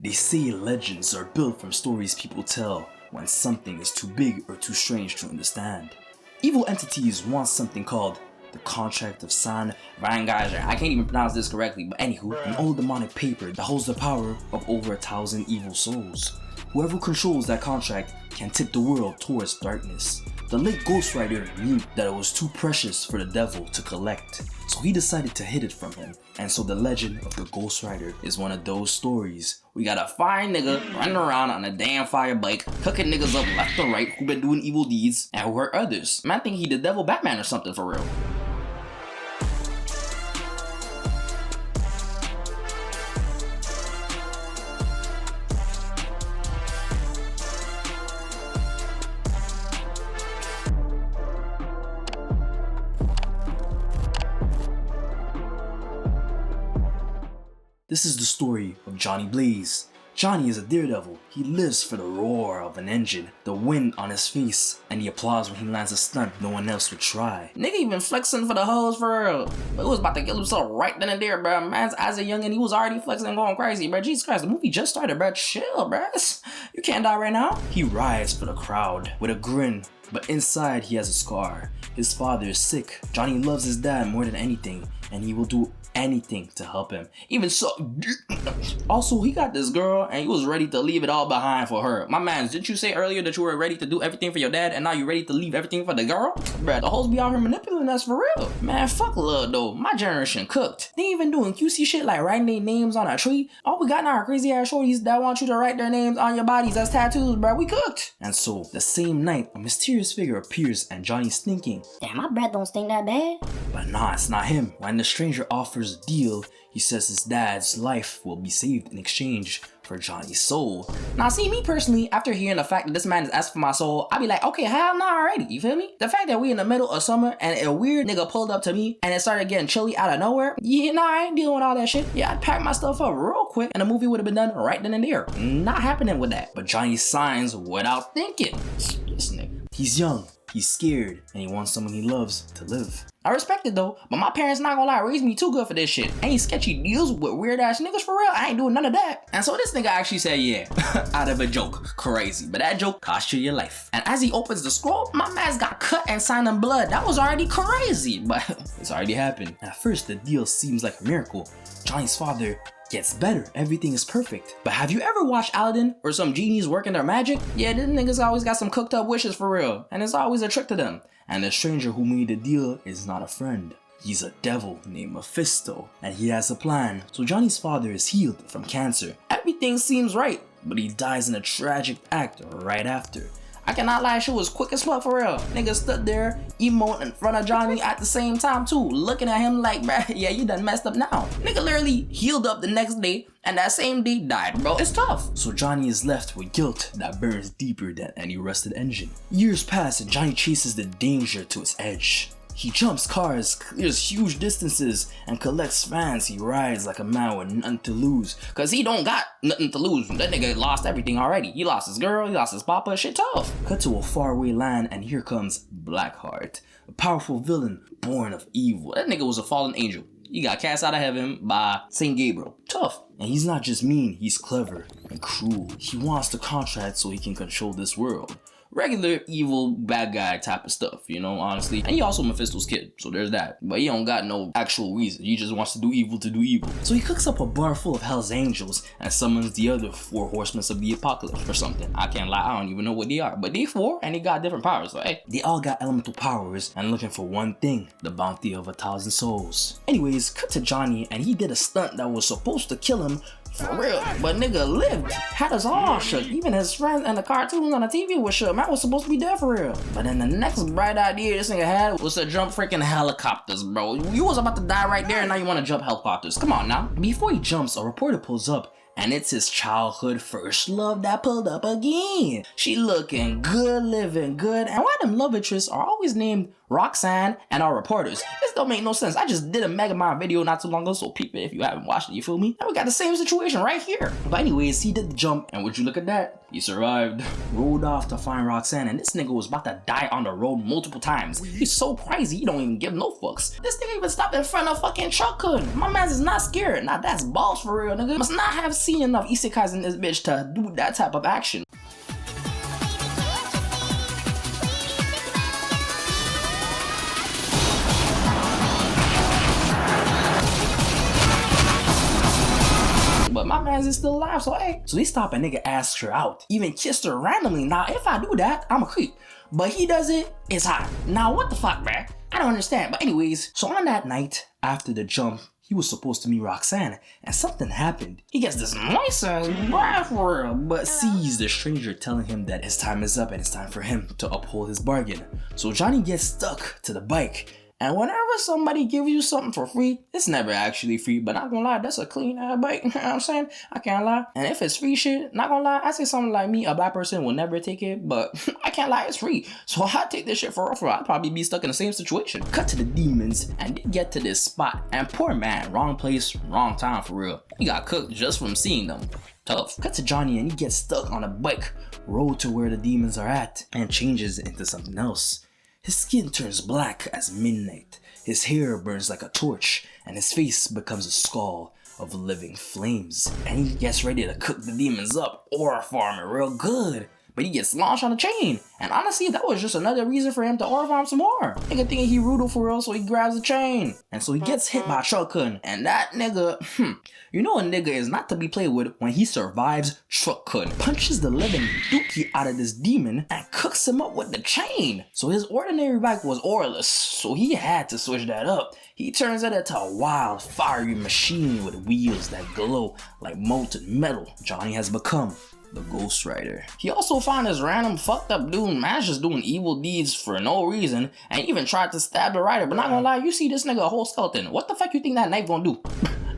They say legends are built from stories people tell when something is too big or too strange to understand. Evil entities want something called the Contract of San Rangaiser. I can't even pronounce this correctly, but anywho, an old demonic paper that holds the power of over 1,000 evil souls. Whoever controls that contract can tip the world towards darkness. The late Ghost Rider knew that it was too precious for the devil to collect, so he decided to hid it from him. And so the legend of the Ghost Rider is one of those stories. We got a fine nigga running around on a damn fire bike, cooking niggas up left and right who been doing evil deeds and who hurt others. Man, I think he the devil Batman or something for real. This is the story of Johnny Blaze. Johnny is a daredevil. He lives for the roar of an engine, the wind on his face, and the applause when he lands a stunt no one else would try. Nigga even flexing for the hoes for real. But he was about to kill himself right then and there, bro. Man's as a youngin', he was already flexing and going crazy, bro. Jesus Christ, the movie just started, bro. Chill, bro. You can't die right now. He rides for the crowd with a grin, but inside he has a scar. His father is sick. Johnny loves his dad more than anything, and he will do anything to help him. Even so, also he got this girl and he was ready to leave it all behind for her. My man, didn't you say earlier that you were ready to do everything for your dad and now you're ready to leave everything for the girl? Bruh, the hoes be out here manipulating us for real. Man, fuck love though. My generation cooked. They even doing QC shit like writing their names on a tree. All we got now are crazy ass shorties that want you to write their names on your bodies as tattoos, bruh. We cooked. And so, the same night, a mysterious figure appears and Johnny's thinking, damn, my breath don't stink that bad. But nah, it's not him. When the stranger offers a deal, he says his dad's life will be saved in exchange for Johnny's soul. Now see, me personally, after hearing the fact that this man is asking for my soul, I be like, okay, hell nah already, you feel me? The fact that we in the middle of summer and a weird nigga pulled up to me and it started getting chilly out of nowhere, yeah, nah, I ain't dealing with all that shit. Yeah, I'd pack my stuff up real quick and the movie would have been done right then and there. Not happening with that. But Johnny signs without thinking. This nigga. He's young, he's scared, and he wants someone he loves to live. I respect it though, but my parents not gonna lie, raised me too good for this shit. Ain't sketchy deals with weird ass niggas for real. I ain't doing none of that. And so this nigga actually said yeah, out of a joke. Crazy, but that joke cost you your life. And as he opens the scroll, my man's got cut and signed in blood. That was already crazy, but it's already happened. At first, the deal seems like a miracle. Johnny's father gets better, everything is perfect. But have you ever watched Aladdin or some genies working their magic? Yeah, these niggas always got some cooked up wishes for real, and it's always a trick to them. And the stranger who made the deal is not a friend. He's a devil named Mephisto, and he has a plan. So Johnny's father is healed from cancer. Everything seems right, but he dies in a tragic act right after. I cannot lie, she was quick as fuck for real. Nigga stood there, emoting in front of Johnny at the same time too, looking at him like, bruh, yeah, you done messed up now. Nigga literally healed up the next day, and that same day died, bro. It's tough. So Johnny is left with guilt that burns deeper than any rusted engine. Years pass and Johnny chases the danger to its edge. He jumps cars, clears huge distances, and collects fans. He rides like a man with nothing to lose. Cause he don't got nothing to lose. That nigga lost everything already. He lost his girl, he lost his papa, shit tough. Cut to a faraway land and here comes Blackheart, a powerful villain born of evil. That nigga was a fallen angel. He got cast out of heaven by Saint Gabriel. Tough. And he's not just mean, he's clever and cruel. He wants the contract so he can control this world. Regular evil bad guy type of stuff, you know, honestly. And he also Mephisto's kid, so there's that. But he don't got no actual reason. He just wants to do evil to do evil. So he cooks up a bar full of Hell's Angels and summons the other 4 horsemen of the apocalypse or something. I can't lie, I don't even know what they are. But they 4 and they got different powers, so hey. They all got elemental powers and looking for one thing, the bounty of 1,000 souls. Anyways, cut to Johnny and he did a stunt that was supposed to kill him for real, but nigga lived, had us all shook. Even his friends and the cartoons on the TV was shook. Man was supposed to be dead for real. But then the next bright idea this nigga had was to jump freaking helicopters, bro. You was about to die right there and now you want to jump helicopters. Come on now. Before he jumps, a reporter pulls up and it's his childhood first love that pulled up again. She looking good, living good. And why them love interests are always named Roxanne, and our reporters. This don't make no sense. I just did a Megamind video not too long ago, so peep it if you haven't watched it, you feel me? And we got the same situation right here. But anyways, he did the jump, and would you look at that? He survived. Rode off to find Roxanne, and this nigga was about to die on the road multiple times. He's so crazy, he don't even give no fucks. This nigga even stopped in front of fucking truck hood. My man's is not scared. Now that's balls for real, nigga. Must not have seen enough isekais in this bitch to do that type of action. But my man's is still alive, so hey. So he stopped and nigga asked her out. Even kissed her randomly. Now, if I do that, I'm a creep. But he does it, it's hot. Now, what the fuck, man? I don't understand. But anyways, so on that night, after the jump, he was supposed to meet Roxanne, and something happened. He gets this moist ass breath for real, but sees the stranger telling him that his time is up and it's time for him to uphold his bargain. So Johnny gets stuck to the bike. And whenever somebody gives you something for free, it's never actually free, but not gonna lie, that's a clean ass bike, you know what I'm saying? I can't lie. And if it's free shit, not gonna lie, I say something like me, a black person will never take it, but I can't lie, it's free. So I take this shit for real, I'd probably be stuck in the same situation. Cut to the demons, and they get to this spot, and poor man, wrong place, wrong time for real. He got cooked just from seeing them. Tough. Cut to Johnny, and he gets stuck on a bike, road to where the demons are at, and changes into something else. His skin turns black as midnight, his hair burns like a torch, and his face becomes a skull of living flames. And he gets ready to cook the demons up or farm it real good. But he gets launched on a chain. And honestly, that was just another reason for him to order farm some more. Nigga thinking he Rudo for real, so he grabs the chain. And so he gets hit by a truck hood. And that nigga, you know a nigga is not to be played with when he survives truck hood. Punches the living dookie out of this demon and cooks him up with the chain. So his ordinary bike was oarless, so he had to switch that up. He turns it into a wild, fiery machine with wheels that glow like molten metal. Johnny has become the Ghost Rider. He also found this random fucked up dude man just doing evil deeds for no reason and even tried to stab the rider, but not gonna lie, you see this nigga a whole skeleton. What the fuck you think that knife gonna do?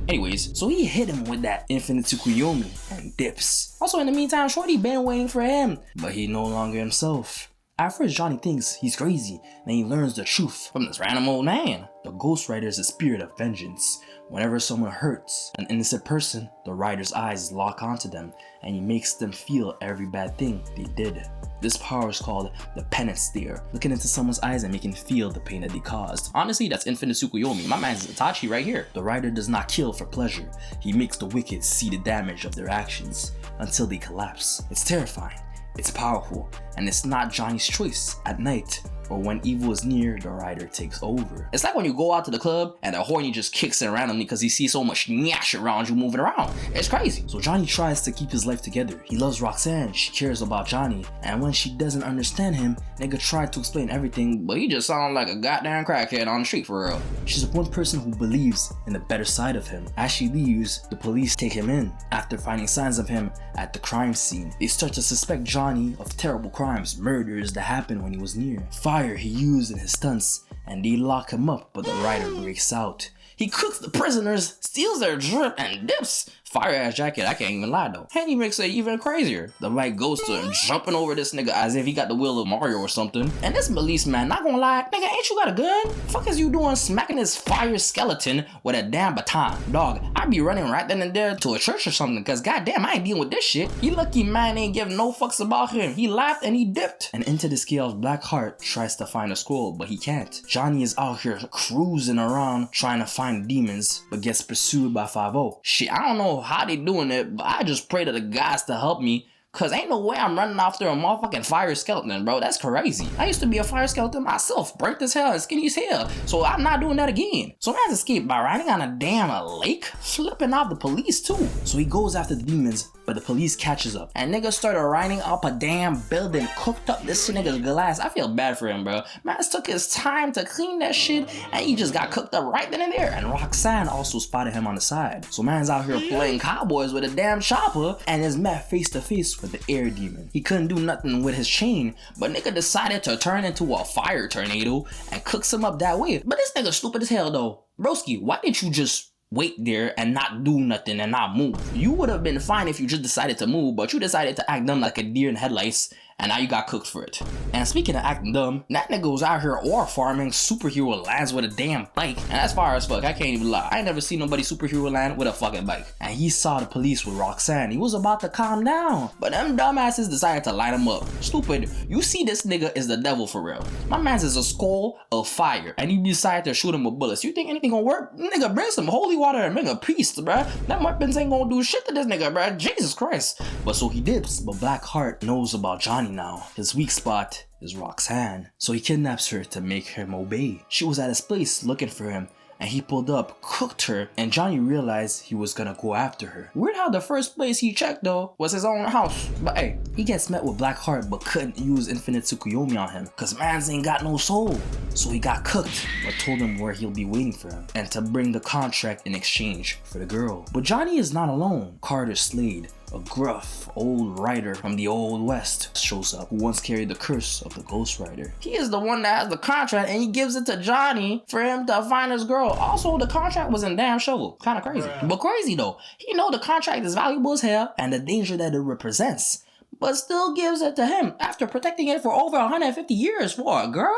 Anyways, so he hit him with that infinite Tsukuyomi and dips. Also in the meantime, Shorty been waiting for him, but he no longer himself. At first, Johnny thinks he's crazy, then he learns the truth from this random old man. The Ghost Rider is a spirit of vengeance. Whenever someone hurts an innocent person, the rider's eyes lock onto them, and he makes them feel every bad thing they did. This power is called the penance stare, looking into someone's eyes and making feel the pain that they caused. Honestly, that's infinite Tsukuyomi. My man's Itachi right here. The rider does not kill for pleasure. He makes the wicked see the damage of their actions until they collapse. It's terrifying. It's powerful, and it's not Johnny's choice. At night, or when evil is near, the rider takes over. It's like when you go out to the club and the horny just kicks in randomly because he sees so much nyash around you moving around. It's crazy. So Johnny tries to keep his life together. He loves Roxanne, she cares about Johnny, and when she doesn't understand him, nigga tried to explain everything, but he just sounds like a goddamn crackhead on the street for real. She's one person who believes in the better side of him. As she leaves, the police take him in. After finding signs of him at the crime scene, they start to suspect Johnny of terrible crimes, murders that happened when he was near. Fire he used in his stunts, and they lock him up, but the rider breaks out. He cooks the prisoners, steals their drip, and dips. Fire ass jacket, I can't even lie though. And he makes it even crazier. The bike goes to him, jumping over this nigga as if he got the wheel of Mario or something. And this policeman, not gonna lie, nigga, ain't you got a gun? Fuck is you doing smacking this fire skeleton with a damn baton? Dog, I'd be running right then and there to a church or something, cause goddamn, I ain't dealing with this shit. He lucky man ain't giving no fucks about him. He laughed and he dipped. And into the scales, Blackheart tries to find a scroll, but he can't. Johnny is out here cruising around trying to find demons, but gets pursued by 5-0. Shit, I don't know how they doing it, but I just pray to the gods to help me, cause ain't no way I'm running after a motherfucking fire skeleton, bro. That's crazy. I used to be a fire skeleton myself, burnt as hell and skinny as hell, so I'm not doing that again. So man's escaped by riding on a damn lake, flipping off the police too. So he goes after the demons, but the police catches up, and niggas started riding up a damn building, cooked up this nigga's glass. I feel bad for him, bro. Man took his time to clean that shit, and he just got cooked up right then and there. And Roxanne also spotted him on the side. So man's out here playing cowboys with a damn chopper, and is met face to face with the air demon. He couldn't do nothing with his chain, but nigga decided to turn into a fire tornado and cooks him up that way. But this nigga stupid as hell though. Broski, why didn't you just wait there and not do nothing and not move? You would have been fine if you just decided to move, but you decided to act dumb like a deer in headlights and now you got cooked for it. And speaking of acting dumb, that nigga was out here ore farming superhero lands with a damn bike. And that's fire as fuck, I can't even lie. I ain't never seen nobody superhero land with a fucking bike. And he saw the police with Roxanne. He was about to calm down, but them dumbasses decided to light him up. Stupid, you see this nigga is the devil for real. My man's is a skull of fire, and you decide to shoot him with bullets. You think anything gonna work? Nigga, bring some holy water and bring a priest, bruh. That weapons ain't gonna do shit to this nigga, bruh. Jesus Christ. But so he dips, but Blackheart knows about Johnny now. His weak spot is Roxanne, so he kidnaps her to make him obey. She was at his place looking for him, and he pulled up, cooked her, and Johnny realized he was gonna go after her. Weird how the first place he checked though was his own house. But hey, he gets met with Blackheart but couldn't use Infinite Tsukuyomi on him cause mans ain't got no soul. So he got cooked, but told him where he'll be waiting for him and to bring the contract in exchange for the girl. But Johnny is not alone. Carter Slade, a gruff old rider from the Old West, shows up, who once carried the curse of the Ghost Rider. He is the one that has the contract and he gives it to Johnny for him to find his girl. Also, the contract was in damn shovel. Kinda crazy. But crazy though, he know the contract is valuable as hell and the danger that it represents, but still gives it to him after protecting it for over 150 years for a girl?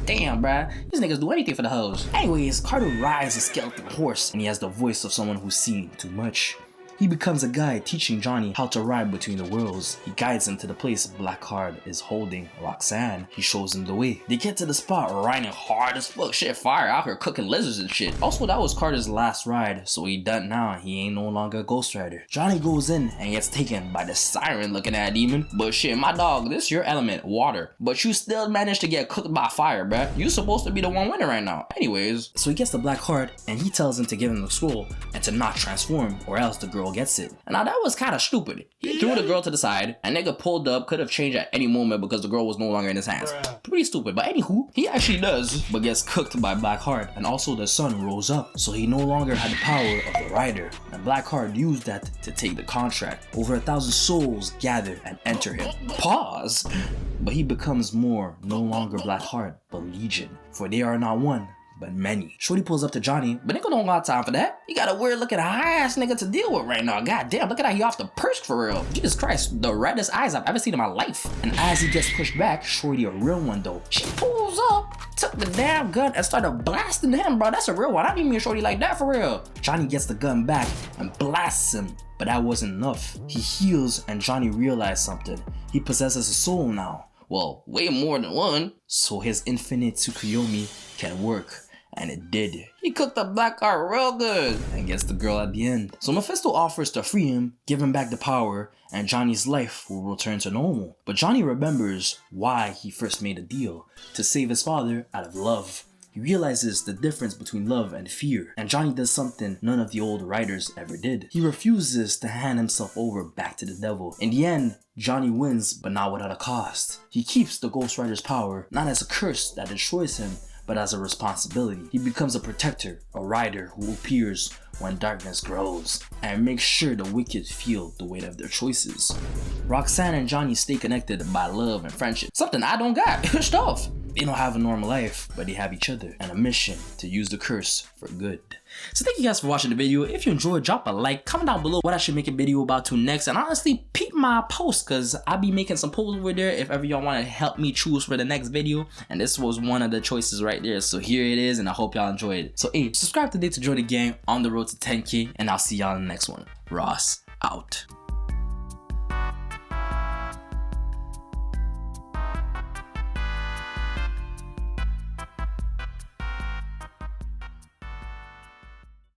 Damn, bruh. These niggas do anything for the hoes. Anyways, Carter rides a skeleton horse and he has the voice of someone who's seen too much. He becomes a guide teaching Johnny how to ride between the worlds. He guides him to the place Blackheart is holding Roxanne. He shows him the way. They get to the spot riding hard as fuck. Shit fire out here cooking lizards and shit. Also, that was Carter's last ride, so he done now. He ain't no longer a Ghost Rider. Johnny goes in and gets taken by the siren looking at demon. But shit, my dog, this your element, water. But you still managed to get cooked by fire, bruh. You supposed to be the one winning right now. Anyways, so he gets the Blackheart and he tells him to give him the scroll and to not transform or else the girl gets it. And now that was kind of stupid. He threw the girl to the side, and nigga pulled up, could have changed at any moment because the girl was no longer in his hands. Pretty stupid, but anywho, he actually does, but gets cooked by Blackheart, and also the sun rose up, so he no longer had the power of the rider. And Blackheart used that to take the contract. Over 1,000 souls gather and enter him. Pause! But he becomes more, no longer Blackheart, but Legion, for they are not one, but many. Shorty pulls up to Johnny, but nigga don't got time for that. He got a weird looking high ass nigga to deal with right now. God damn, look at how he off the perch for real. Jesus Christ, the reddest eyes I've ever seen in my life. And as he gets pushed back, Shorty a real one though. She pulls up, took the damn gun and started blasting him, bro. That's a real one. I didn't mean Shorty like that for real. Johnny gets the gun back and blasts him, but that wasn't enough. He heals and Johnny realized something. He possesses a soul now. Well, way more than one. So his Infinite Tsukuyomi can work. And it did. He cooked the Blackheart real good and gets the girl at the end. So Mephisto offers to free him, give him back the power, and Johnny's life will return to normal. But Johnny remembers why he first made a deal, to save his father out of love. He realizes the difference between love and fear, and Johnny does something none of the old writers ever did. He refuses to hand himself over back to the devil. In the end, Johnny wins, but not without a cost. He keeps the Ghost Rider's power, not as a curse that destroys him, but as a responsibility. He becomes a protector, a rider who appears when darkness grows, and makes sure the wicked feel the weight of their choices. Roxanne and Johnny stay connected by love and friendship, something I don't got. Stuff. They don't have a normal life, but they have each other and a mission to use the curse for good. So thank you guys for watching the video. If you enjoyed, drop a like, comment down below what I should make a video about to next, and honestly peep my post because I'll be making some polls over there if ever y'all want to help me choose for the next video, and this was one of the choices right there. So here it is, and I hope y'all enjoyed it. So hey, subscribe today to join the gang on the road to 10K, and I'll see y'all in the next one. Ross out.